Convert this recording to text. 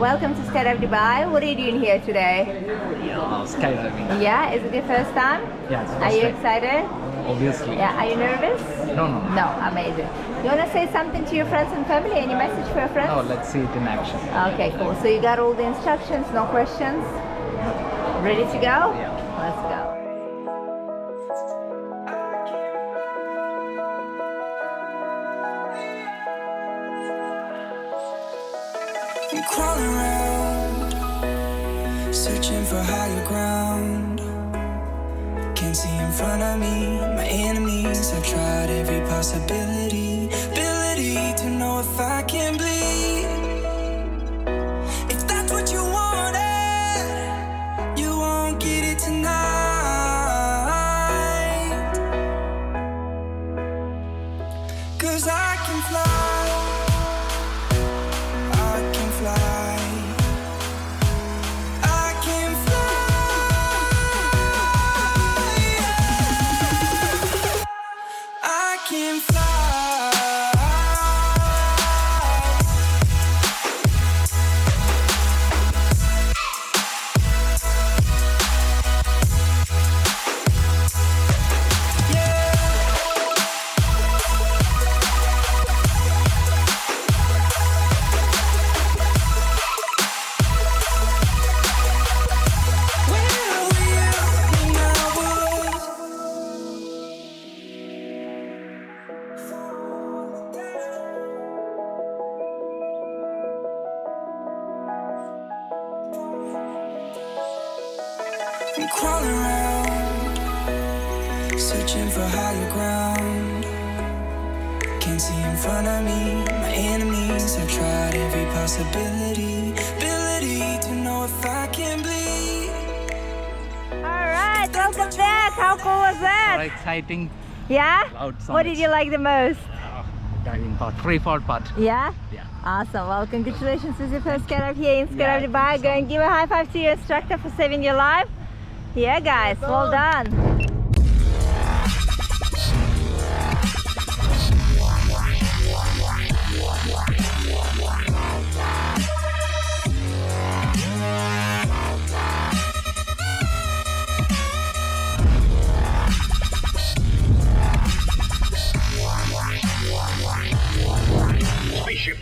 Welcome to Skydive Dubai. What are you doing here today? Skydiving. Yeah, is it your first time? Yeah, it's Are first you time. excited? Obviously. Yeah, are you nervous? No. No, amazing. You want to say something to your friends and family? Any message for your friends? No, let's see it in action. Okay, cool. So you got all the instructions, no questions? Ready to go? Yeah. Let's go. I'm crawling around, searching for higher ground. Can't see in front of me, my enemies. I've tried every possibility, ability to know if I can bleed. If that's what you wanted, you won't get it tonight. 'Cause I can fly. I'm crawling around, searching for higher ground. Can't see in front of me, my enemies. I've tried every possibility, ability to know if I can bleed. Alright, welcome back. How cool was that? Very exciting. Yeah? Loud sound. What did you like the most? Diving part, freefall part. Yeah? Yeah. Awesome. Well, congratulations with your first Skydive here in Skydive Yeah, Dubai. thank you Go so and give a high five to your instructor for saving your life. Yeah, guys. Well done. Spaceship.